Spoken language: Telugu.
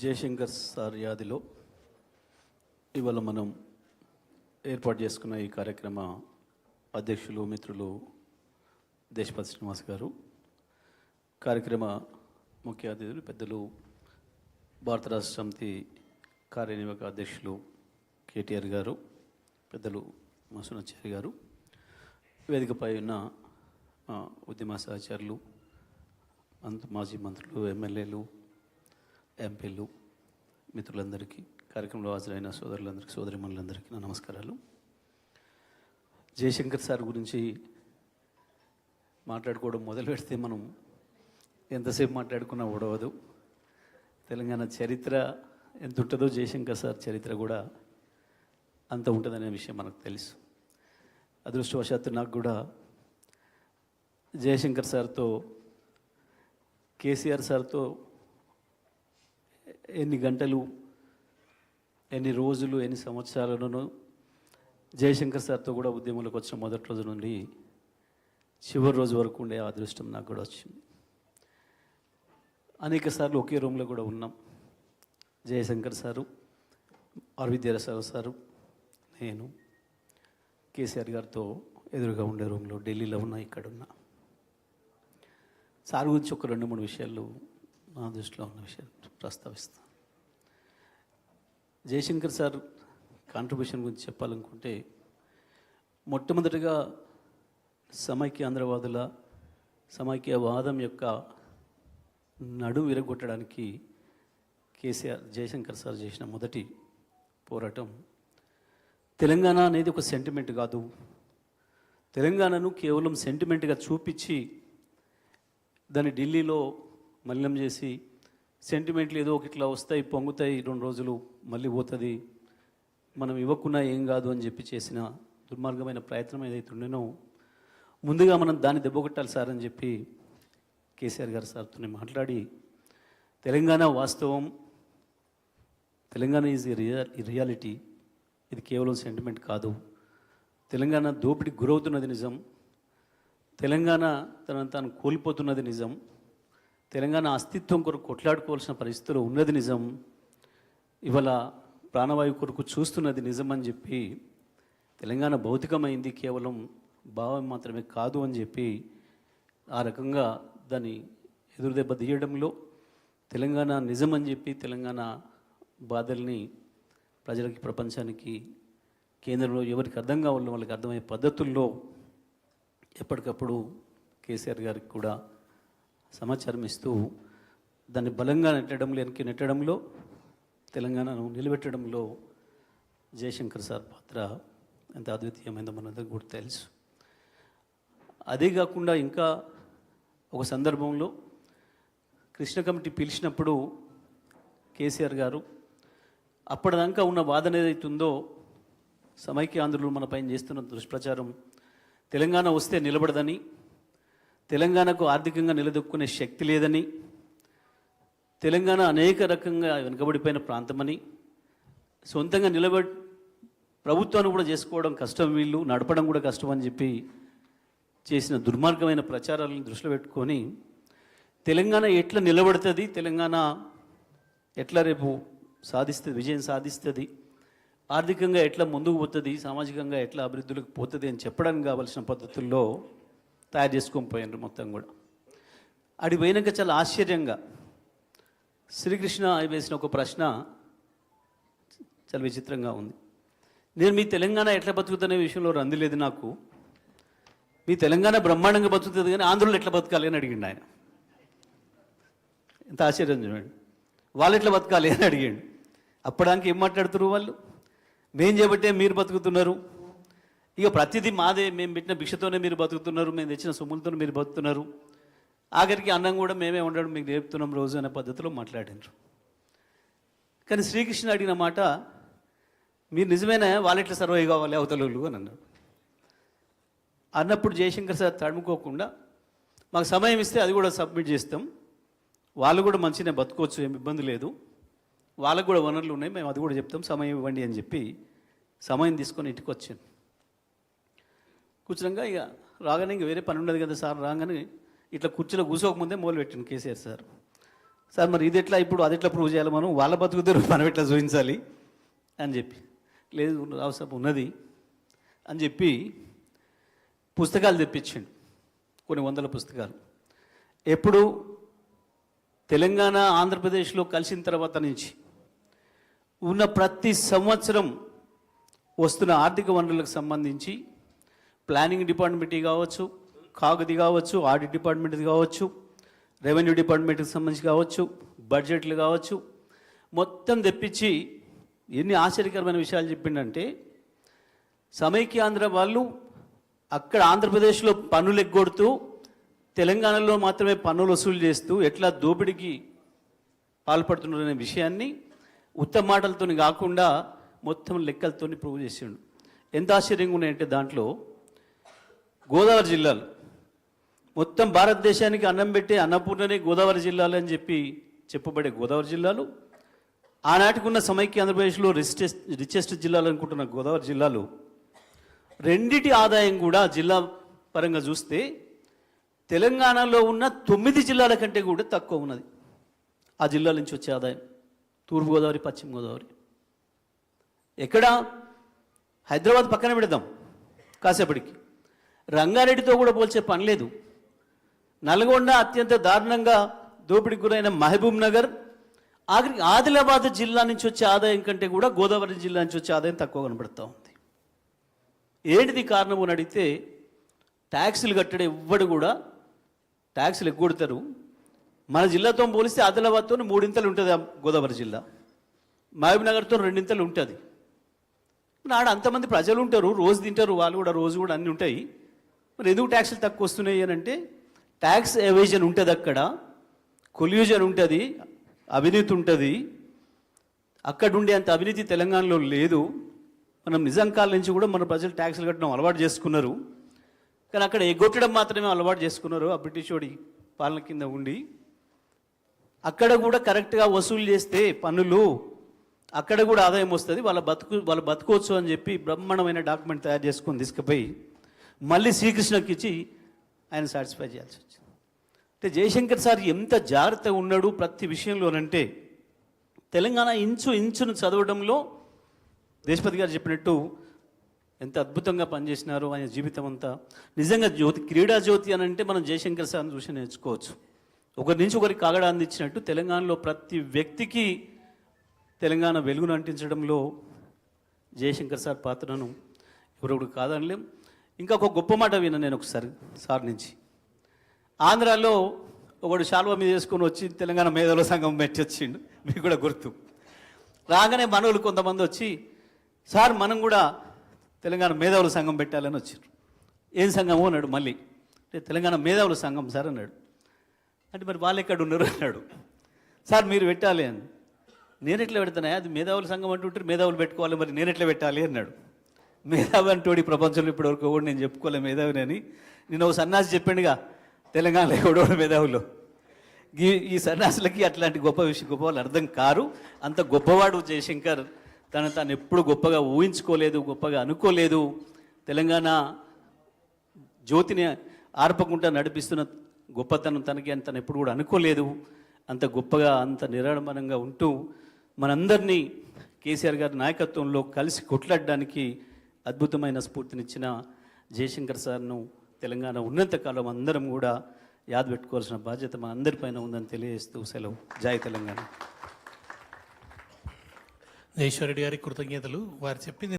జయశంకర్ సార్ యాదిలో ఇవాళ మనం ఏర్పాటు చేసుకున్న ఈ కార్యక్రమ అధ్యక్షులు మిత్రులు దేశపతి శ్రీనివాస్ గారు, కార్యక్రమ ముఖ్య అతిథులు పెద్దలు భారత రాష్ట్ర సమితి కార్యనిర్వాహక అధ్యక్షులు కేటీఆర్ గారు, పెద్దలు మసునాచారి గారు, వేదికపై ఉన్న ఉద్యమ సహచరులు, మాజీ మంత్రులు, ఎమ్మెల్యేలు, ఎంపీలు, మిత్రులందరికీ, కార్యక్రమంలో హాజరైన సోదరులందరికీ, సోదరిమణులందరికీ నా నమస్కారాలు. జయశంకర్ సార్ గురించి మాట్లాడుకోవడం మొదలు పెడితే మనం ఎంతసేపు మాట్లాడుకున్నా ఓడవదు. తెలంగాణ చరిత్ర ఎంత ఉంటుందో జయశంకర్ సార్ చరిత్ర కూడా అంత ఉంటుందనే విషయం మనకు తెలుసు. అదృష్టవశాత్తు నాకు కూడా జయశంకర్ సార్తో, కేసీఆర్ సార్తో ఎన్ని గంటలు, ఎన్ని రోజులు, ఎన్ని సంవత్సరాలను, జయశంకర్ సార్తో కూడా ఉద్యమంలోకి వచ్చిన మొదటి రోజు నుండి చివరి రోజు వరకు ఉండే అదృష్టం నాకు కూడా వచ్చింది. అనేక సార్లు ఒకే రూమ్లో కూడా ఉన్నాం. Jayashankar sir, R Vidyasagar sir, నేను కేసీఆర్ గారితో ఎదురుగా ఉండే రూమ్లో ఢిల్లీలో ఉన్నా, ఇక్కడున్నా. సార్ గురించి ఒక 2-3 విషయాలు నా దృష్టిలో ఉన్న విషయాలు ప్రస్తావిస్తాను. జయశంకర్ సార్ కాంట్రిబ్యూషన్ గురించి చెప్పాలనుకుంటే, మొట్టమొదటిగా సమైక్యాంధ్రవాదుల సమైక్యవాదం యొక్క నడు విరగొట్టడానికి జయశంకర్ సార్ చేసిన మొదటి పోరాటం, తెలంగాణ అనేది ఒక సెంటిమెంట్ కాదు, తెలంగాణను కేవలం సెంటిమెంట్గా చూపించి దాన్ని ఢిల్లీలో మలినం చేసి, సెంటిమెంట్లు ఏదో ఒక ఇట్లా వస్తాయి, పొంగుతాయి, 2 రోజులు మళ్ళీ పోతుంది, మనం ఇవ్వకున్నా ఏం కాదు అని చెప్పి చేసిన దుర్మార్గమైన ప్రయత్నం ఏదైతే ఉండేనో, ముందుగా మనం దాన్ని దెబ్బకొట్టాలి సార్ అని చెప్పి కేసీఆర్ గారు సార్తో మాట్లాడి, తెలంగాణ వాస్తవం, తెలంగాణ ఈజ్ రియాలిటీ, ఇది కేవలం సెంటిమెంట్ కాదు, తెలంగాణ దోపిడికి గురవుతున్నది నిజం, తెలంగాణ తనను తాను కోల్పోతున్నది నిజం, తెలంగాణ అస్తిత్వం కొరకు కొట్లాడుకోవాల్సిన పరిస్థితులు ఉన్నది నిజం, ఇవాళ ప్రాణవాయువు కొరకు చూస్తున్నది నిజం అని చెప్పి, తెలంగాణ భౌతికమైంది, కేవలం భావం మాత్రమే కాదు అని చెప్పి, ఆ రకంగా దాన్ని ఎదురుదెబ్బ తీయడంలో, తెలంగాణ నిజం అని చెప్పి తెలంగాణ బాధల్ని ప్రజలకి, ప్రపంచానికి, కేంద్రంలో ఎవరికి అర్థం కావాలో వాళ్ళకి అర్థమయ్యే పద్ధతుల్లో ఎప్పటికప్పుడు కేసీఆర్ గారికి కూడా సమాచారం ఇస్తూ దాన్ని బలంగా వెనక్కి నెట్టడంలో, తెలంగాణను నిలబెట్టడంలో జయశంకర్ సార్ పాత్ర ఎంత అద్వితీయమైందో మనందరికీ కూడా తెలుసు. అదే కాకుండా ఇంకా ఒక సందర్భంలో కృష్ణ కమిటీ పిలిచినప్పుడు కేసీఆర్ గారు అప్పటిదాకా ఉన్న వాదన ఏదైతుందో, సమైక్య ఆంధ్రులు మన పైన చేస్తున్న దుష్ప్రచారం, తెలంగాణ వస్తే నిలబడదని, తెలంగాణకు ఆర్థికంగా నిలదొక్కునే శక్తి లేదని, తెలంగాణ అనేక రకంగా వెనుకబడిపోయిన ప్రాంతమని, సొంతంగా ప్రభుత్వాన్ని కూడా చేసుకోవడం కష్టం, వీళ్ళు నడపడం కూడా కష్టం అని చెప్పి చేసిన దుర్మార్గమైన ప్రచారాలను దృష్టిలో పెట్టుకొని, తెలంగాణ ఎట్లా నిలబడుతుంది, తెలంగాణ ఎట్లా రేపు విజయం సాధిస్తుంది, ఆర్థికంగా ఎట్లా ముందుకు పోతుంది, సామాజికంగా ఎట్లా అభివృద్ధిలోకి పోతుంది అని చెప్పడానికి కావాల్సిన పద్ధతుల్లో తయారు చేసుకొని పోయినారు మొత్తం కూడా. అడిగి పోయినాక చాలా ఆశ్చర్యంగా శ్రీకృష్ణ వేసిన ఒక ప్రశ్న చాలా విచిత్రంగా ఉంది. నేను మీ తెలంగాణ ఎట్లా బతుకుతున్న విషయంలో రందిలేదు నాకు, మీ తెలంగాణ బ్రహ్మాండంగా బతుకుతుంది కానీ ఆంధ్రులు ఎట్లా బతకాలి అని అడిగిండు ఆయన. ఎంత ఆశ్చర్యం చూడండి, వాళ్ళు ఎట్లా బతకాలి అని అడిగాడు. అప్పడానికి ఏం మాట్లాడుతున్నారు వాళ్ళు, మేం చేయబట్టే మీరు బతుకుతున్నారు, ఇక ప్రతిదీ మాదే, మేము పెట్టిన భిక్షతోనే మీరు బతుకుతున్నారు, మేము తెచ్చిన సొమ్ములతోనే మీరు బతుకుతున్నారు, ఆఖరికి అన్నం కూడా మేమే ఉండడం మీకు నేర్పుతున్నాం రోజు అనే పద్ధతిలో మాట్లాడినారు. కానీ శ్రీకృష్ణ అడిగిన మాట, మీరు నిజమేనా, వాళ్ళెట్లా సర్వైవ్ కావాలి అవతలలు అని అన్నాడు. అన్నప్పుడు జయశంకర్ సార్ తడుముకోకుండా, మాకు సమయం ఇస్తే అది కూడా సబ్మిట్ చేస్తాం, వాళ్ళు కూడా మంచిగా బతుకోవచ్చు, ఏమి ఇబ్బంది లేదు, వాళ్ళకు కూడా వనరులు ఉన్నాయి, మేము అది కూడా చెప్తాం, సమయం ఇవ్వండి అని చెప్పి సమయం తీసుకొని ఇంటికి వచ్చాను. కూర్చున్నాక ఇక రాగానే ఇంక వేరే పని ఉండదు కదా సార్, రాగానే ఇట్లా కుర్చీలో కూర్చోకముందే మొదలు పెట్టాను కేసీఆర్ సార్, సార్ మరి ఇది ఎట్లా ఇప్పుడు అది ఎట్లా ప్రూవ్ చేయాలి, మనం వాళ్ళ బతుకుతారు మనం ఎట్లా చూపించాలి అని చెప్పి, లేదు రావు సాబ్ ఉన్నది అని చెప్పి పుస్తకాలు తెప్పించండి, కొన్ని వందల పుస్తకాలు. ఎప్పుడు తెలంగాణ ఆంధ్రప్రదేశ్లో కలిసిన తర్వాత నుంచి ఉన్న ప్రతి సంవత్సరం వస్తున్న ఆర్థిక వనరులకు సంబంధించి ప్లానింగ్ డిపార్ట్మెంట్ కావచ్చు, కాగది కావచ్చు, ఆడిట్ డిపార్ట్మెంట్ కావచ్చు, రెవెన్యూ డిపార్ట్మెంట్కి సంబంధించి కావచ్చు, బడ్జెట్లు కావచ్చు, మొత్తం తెప్పించి ఎన్ని ఆశ్చర్యకరమైన విషయాలు చెప్పిండంటే, సమైక్యాంధ్ర వాళ్ళు అక్కడ ఆంధ్రప్రదేశ్లో పన్నులు ఎగ్గొడుతూ తెలంగాణలో మాత్రమే పన్నులు వసూలు చేస్తూ ఎట్లా దోపిడీకి పాల్పడుతున్నారనే విషయాన్ని ఉత్తమ మాటలతో కాకుండా మొత్తం లెక్కలతో ప్రూవ్ చేసిండు. ఎంత ఆశ్చర్యంగా ఉన్నాయంటే దాంట్లో గోదావరి జిల్లాలు, మొత్తం భారతదేశానికి అన్నం పెట్టే అన్నపూర్ణనే గోదావరి జిల్లాలు అని చెప్పి చెప్పబడే గోదావరి జిల్లాలు, ఆనాటికి ఉన్న సమైక్య ఆంధ్రప్రదేశ్లో రిచెస్ట్ జిల్లాలు అనుకుంటున్న గోదావరి జిల్లాలు, రెండిటి ఆదాయం కూడా జిల్లా పరంగా చూస్తే తెలంగాణలో ఉన్న 9 జిల్లాల కంటే కూడా తక్కువ ఉన్నది ఆ జిల్లాల నుంచి వచ్చే ఆదాయం. తూర్పుగోదావరి, పశ్చిమ గోదావరి. ఎక్కడ హైదరాబాద్ పక్కన పెడదాం కాసేపటికి, రంగారెడ్డితో కూడా పోల్చే పని లేదు. నల్గొండ అత్యంత దారుణంగా దోపిడీకి గురైన మహబూబ్ నగర్, ఆఖరికి ఆదిలాబాద్ జిల్లా నుంచి వచ్చే ఆదాయం కంటే కూడా గోదావరి జిల్లా నుంచి వచ్చే ఆదాయం తక్కువ కనబడుతూ ఉంది. ఏంటిది కారణం అని అడిగితే, ట్యాక్సులు కట్టడం ఎవ్వడు కూడా ట్యాక్సులు ఎగ్గొడతారు. మన జిల్లాతో పోలిస్తే ఆదిలాబాద్తో 3 ఇంతలు ఉంటుంది గోదావరి జిల్లా, మహబూబ్ నగర్తో 2 ఇంతలు ఉంటుంది. నాడు అంతమంది ప్రజలు ఉంటారు, రోజు తింటారు, వాళ్ళు కూడా రోజు కూడా అన్నీ ఉంటాయి. మరి ఎందుకు ట్యాక్సులు తక్కువ వస్తున్నాయి అని అంటే, ట్యాక్స్ ఎవేజన్ ఉంటుంది అక్కడ, కొల్యూజన్ ఉంటుంది, అవినీతి ఉంటుంది. అక్కడ ఉండే అంత అవినీతి తెలంగాణలో లేదు. మనం నిజాంకాల నుంచి కూడా మన ప్రజలు ట్యాక్సులు కట్టడం అలవాటు చేసుకున్నారు, కానీ అక్కడ ఎగ్గొట్టడం మాత్రమే అలవాటు చేసుకున్నారు ఆ బ్రిటిష్ వాడి పాలన కింద ఉండి. అక్కడ కూడా కరెక్ట్గా వసూలు చేస్తే పన్నులు అక్కడ కూడా ఆదాయం వస్తుంది, వాళ్ళు బతుకోవచ్చు అని చెప్పి బ్రహ్మాండమైన డాక్యుమెంట్ తయారు చేసుకొని తీసుకుపోయి మళ్ళీ శ్రీకృష్ణకి ఇచ్చి ఆయన సాటిస్ఫై చేయాల్సి వచ్చింది. అంటే జయశంకర్ సార్ ఎంత జాగ్రత్తగా ఉన్నాడు ప్రతి విషయంలోనంటే, తెలంగాణ ఇంచును చదవడంలో దేశపతి గారు చెప్పినట్టు ఎంత అద్భుతంగా పనిచేసినారో ఆయన జీవితం అంతా. నిజంగా జ్యోతి, క్రీడా జ్యోతి అని అంటే మనం జయశంకర్ సార్ని చూసి నేర్చుకోవచ్చు. ఒకరి నుంచి ఒకరికి కాగడా అందించినట్టు తెలంగాణలో ప్రతి వ్యక్తికి తెలంగాణ వెలుగును అంటించడంలో జయశంకర్ సార్ పాత్రను ఎవరొకరు కాదనలేం. ఇంకా ఒక గొప్ప మాట విన్నా నేను ఒకసారి సార్ నుంచి. ఆంధ్రాలో ఒకడు శాల్వా మీద వేసుకొని వచ్చి తెలంగాణ మేధావుల సంఘం పెట్టి వచ్చిండు, మీకు కూడా గుర్తు. రాగానే మనోళ్ళు కొంతమంది వచ్చి, సార్ మనం కూడా తెలంగాణ మేధావుల సంఘం పెట్టాలని వచ్చారు. ఏం సంఘము అన్నాడు. మళ్ళీ అంటే తెలంగాణ మేధావుల సంఘం సార్ అన్నాడు. అంటే మరి వాళ్ళు ఎక్కడ ఉన్నారు అన్నాడు. సార్ మీరు పెట్టాలి అని. నేను ఎట్లా పెడతానా, అది మేధావుల సంఘం అంటుంటారు, మేధావులు పెట్టుకోవాలి, మరి నేను ఎట్లా పెట్టాలి అన్నాడు. మేధావి అంటోడి ప్రపంచంలో ఇప్పటివరకు కూడా నేను చెప్పుకోలే మేధావిని అని. నేను ఒక సన్నాసి చెప్పాడుగా తెలంగాణలో ఎవడోడు మేధావులు. ఈ సన్యాసులకి అట్లాంటి గొప్ప వాళ్ళు అర్థం కారు. అంత గొప్పవాడు జయశంకర్. తాను ఎప్పుడు గొప్పగా ఊహించుకోలేదు, గొప్పగా అనుకోలేదు. తెలంగాణ జ్యోతిని ఆర్పకుండా నడిపిస్తున్న గొప్పతనం తనకి అని తను ఎప్పుడు కూడా అనుకోలేదు. అంత గొప్పగా, అంత నిరాడంబరంగా ఉంటూ మనందరినీ కేసీఆర్ గారి నాయకత్వంలో కలిసి కొట్లాడడానికి అద్భుతమైన స్ఫూర్తినిచ్చిన జయశంకర్ సార్ను తెలంగాణ ఉన్నంతకాలం అందరం కూడా యాద పెట్టుకోవాల్సిన బాధ్యత మన అందరిపైన ఉందని తెలియజేస్తూ సెలవు. జై తెలంగాణ. జయేశ్వర్ రెడ్డి గారికి కృతజ్ఞతలు. వారు చెప్పింది